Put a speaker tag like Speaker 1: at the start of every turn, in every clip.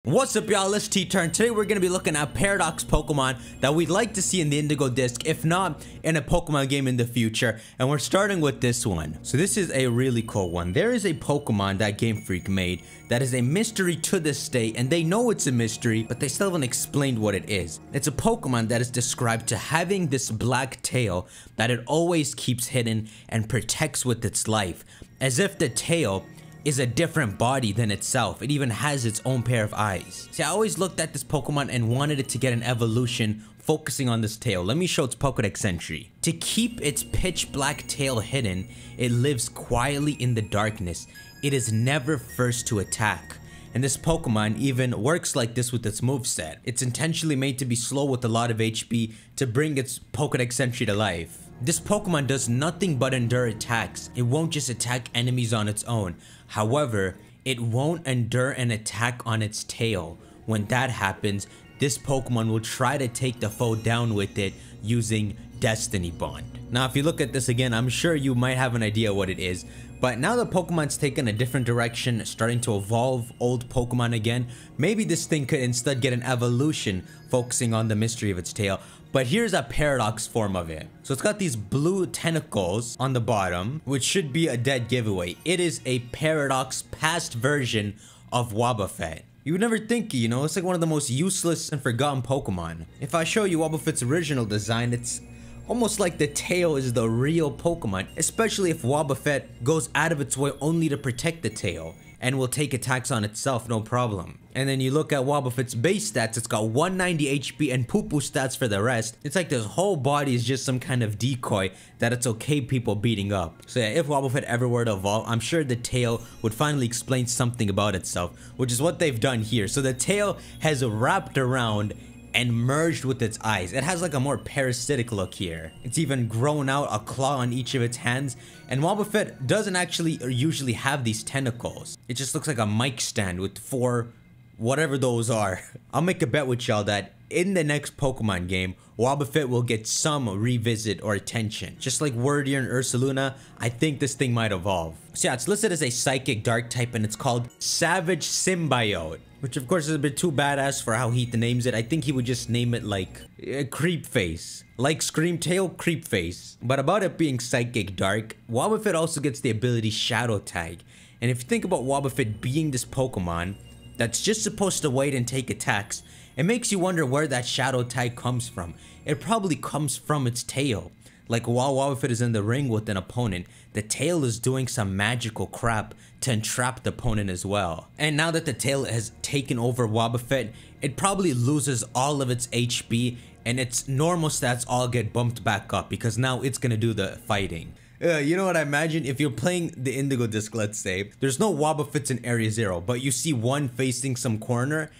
Speaker 1: What's up, y'all? It's T-Turn. Today we're going to be looking at Paradox Pokemon that we'd like to see in the Indigo Disc, if not in a Pokemon game in the future. And we're starting with this one. So this is a really cool one. There is a Pokemon that Game Freak made that is a mystery to this day, and they know it's a mystery, but they still haven't explained what it is. It's a Pokemon that is described to having this black tail that it always keeps hidden and protects with its life, as if the tail is a different body than itself. It even has its own pair of eyes. See, I always looked at this Pokemon and wanted it to get an evolution focusing on this tail. Let me show its Pokedex entry. To keep its pitch black tail hidden, it lives quietly in the darkness. It is never first to attack. And this Pokemon even works like this with its moveset. It's intentionally made to be slow with a lot of HP to bring its Pokedex entry to life. This Pokemon does nothing but endure attacks. It won't just attack enemies on its own. However, it won't endure an attack on its tail. When that happens, this Pokemon will try to take the foe down with it using Destiny Bond. Now, if you look at this again, I'm sure you might have an idea what it is. But now the Pokemon's taken a different direction, starting to evolve old Pokemon again, maybe this thing could instead get an evolution focusing on the mystery of its tail. But here's a Paradox form of it. So it's got these blue tentacles on the bottom, which should be a dead giveaway. It is a Paradox past version of Wobbuffet. You would never think, you know, it's like one of the most useless and forgotten Pokemon. If I show you Wobbuffet's original design, it's almost like the tail is the real Pokemon, especially if Wobbuffet goes out of its way only to protect the tail and will take attacks on itself no problem. And then you look at Wobbuffet's base stats, it's got 190 HP and poo-poo stats for the rest. It's like this whole body is just some kind of decoy that it's okay people beating up. So yeah, if Wobbuffet ever were to evolve, I'm sure the tail would finally explain something about itself, which is what they've done here. So the tail has wrapped around and merged with its eyes. It has like a more parasitic look here. It's even grown out a claw on each of its hands, and Wobbuffet doesn't actually usually have these tentacles. It just looks like a mic stand with four whatever those are. I'll make a bet with y'all that in the next Pokemon game, Wobbuffet will get some revisit or attention. Just like Wordier and Ursaluna, I think this thing might evolve. So yeah, it's listed as a Psychic Dark type and it's called Savage Symbiote, which of course is a bit too badass for how he names it. I think he would just name it like Creep Face. Like Screamtail, Creep Face. But about it being Psychic Dark, Wobbuffet also gets the ability Shadow Tag. And if you think about Wobbuffet being this Pokemon that's just supposed to wait and take attacks, it makes you wonder where that Shadow Tag comes from. It probably comes from its tail. Like while Wobbuffet is in the ring with an opponent, the tail is doing some magical crap to entrap the opponent as well. And now that the tail has taken over Wobbuffet, it probably loses all of its HP and its normal stats all get bumped back up because now it's gonna do the fighting. You know what I imagine? If you're playing the Indigo Disc, let's say, there's no Wobbuffets in Area 0, but you see one facing some corner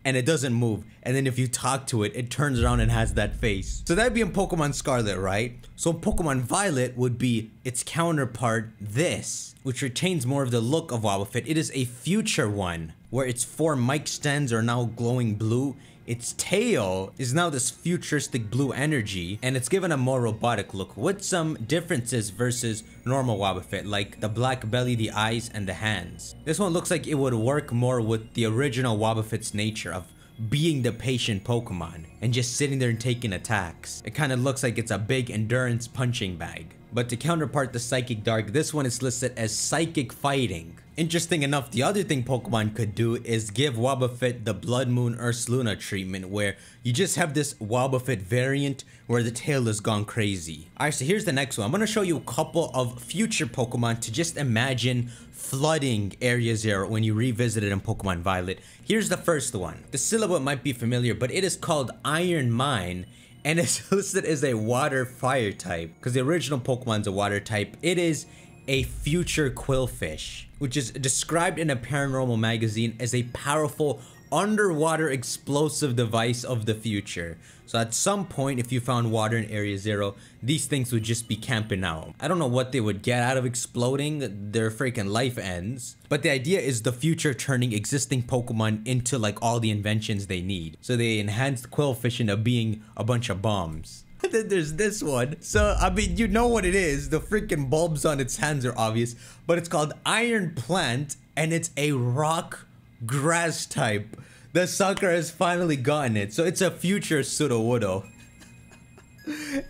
Speaker 1: and it doesn't move. And then if you talk to it, it turns around and has that face. So that'd be in Pokemon Scarlet, right? So in Pokemon Violet would be its counterpart, this, which retains more of the look of Wobbuffet. It is a future one, where its four mic stands are now glowing blue. Its tail is now this futuristic blue energy, and it's given a more robotic look with some differences versus normal Wobbuffet, like the black belly, the eyes, and the hands. This one looks like it would work more with the original Wobbuffet's nature of being the patient Pokemon and just sitting there and taking attacks. It kind of looks like it's a big endurance punching bag. But to counterpart the Psychic Dark, this one is listed as Psychic Fighting. Interesting enough, the other thing Pokemon could do is give Wobbuffet the Blood Moon Ursaluna treatment, where you just have this Wobbuffet variant where the tail has gone crazy. Alright, so here's the next one. I'm going to show you a couple of future Pokemon to just imagine flooding Area 0 when you revisit it in Pokemon Violet. Here's the first one. The silhouette might be familiar, but it is called Iron Mine. And it's listed as a water fire type because the original Pokemon's a water type. It is a future Qwilfish, which is described in a paranormal magazine as a powerful underwater explosive device of the future. So at some point, if you found water in Area 0, these things would just be camping out. I don't know what they would get out of exploding. Their freaking life ends. But the idea is the future turning existing Pokemon into like all the inventions they need. So they enhanced Qwilfish into being a bunch of bombs. Then there's this one. So, I mean, you know what it is. The freaking bulbs on its hands are obvious. But it's called Iron Plant, and it's a rock grass type. The sucker has finally gotten it. So it's a future Sudowoodo.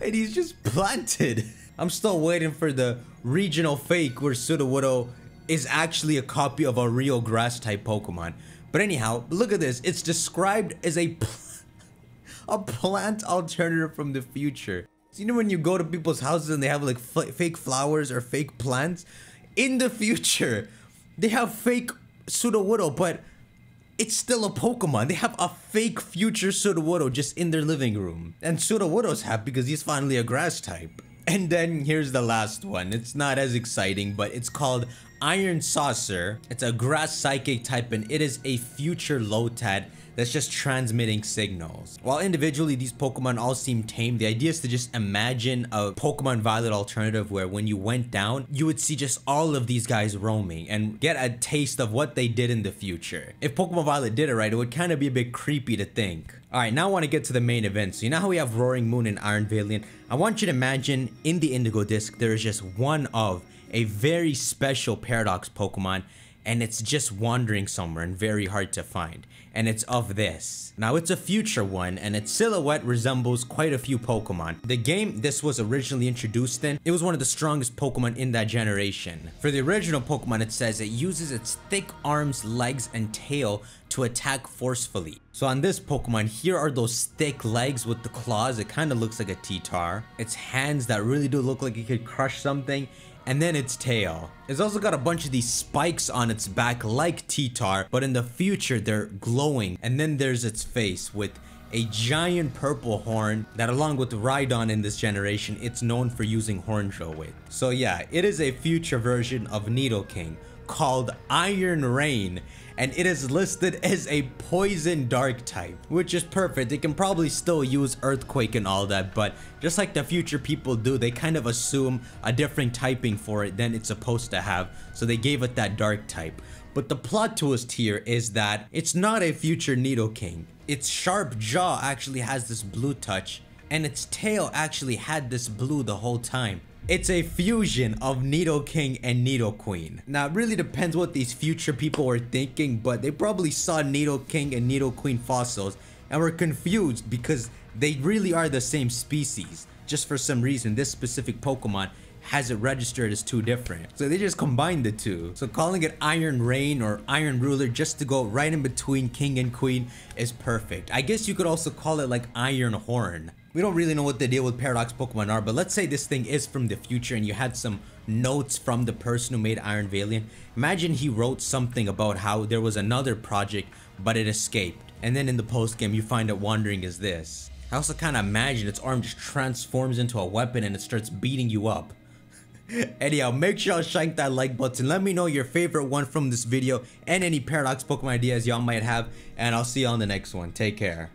Speaker 1: And he's just planted. I'm still waiting for the regional fake where Sudowoodo is actually a copy of a real grass type Pokemon. But anyhow, look at this. It's described as a plant alternative from the future. So you know when you go to people's houses and they have like fake flowers or fake plants? In the future, they have fake Sudowoodo, but it's still a Pokemon. They have a fake future Sudowoodo just in their living room. And Sudowoodo's happy because he's finally a grass type. And then here's the last one. It's not as exciting, but it's called Iron Saucer. It's a grass psychic type and it is a future Lotad that's just transmitting signals. While individually these Pokemon all seem tame, the idea is to just imagine a Pokemon Violet alternative where when you went down, you would see just all of these guys roaming and get a taste of what they did in the future. If Pokemon Violet did it right, it would kind of be a bit creepy to think. Alright, now I want to get to the main event. So you know how we have Roaring Moon and Iron Valiant? I want you to imagine in the Indigo Disc, there is just one of a very special Paradox Pokemon, and it's just wandering somewhere and very hard to find. And it's of this. Now it's a future one and its silhouette resembles quite a few Pokemon. The game this was originally introduced in, it was one of the strongest Pokemon in that generation. For the original Pokemon, it says it uses its thick arms, legs, and tail to attack forcefully. So on this Pokemon, here are those thick legs with the claws. It kind of looks like a T-Tar. Its hands that really do look like it could crush something. And then its tail. It's also got a bunch of these spikes on its back like T-Tar, but in the future they're glowing. And then there's its face with a giant purple horn that, along with Rhydon in this generation, it's known for using horn drill with. So yeah, it is a future version of Nidoking called Iron Rain, and it is listed as a poison dark type, which is perfect. They can probably still use Earthquake and all that, but just like the future people do, they kind of assume a different typing for it than it's supposed to have, so they gave it that dark type. But the plot twist here is that it's not a future Nidoking. Its sharp jaw actually has this blue touch, and its tail actually had this blue the whole time. It's a fusion of Nidoking and Nidoqueen. Now it really depends what these future people were thinking, but they probably saw Nidoking and Nidoqueen fossils and were confused because they really are the same species. Just for some reason, this specific Pokemon has it registered as two different. So they just combined the two. So calling it Iron Rain or Iron Ruler just to go right in between King and Queen is perfect. I guess you could also call it like Iron Horn. We don't really know what the deal with Paradox Pokemon are, but let's say this thing is from the future and you had some notes from the person who made Iron Valiant. Imagine he wrote something about how there was another project, but it escaped. And then in the post game, you find it wandering as this. I also kind of imagine its arm just transforms into a weapon and it starts beating you up. Anyhow, make sure y'all shank that like button. Let me know your favorite one from this video and any Paradox Pokemon ideas y'all might have. And I'll see you on the next one. Take care.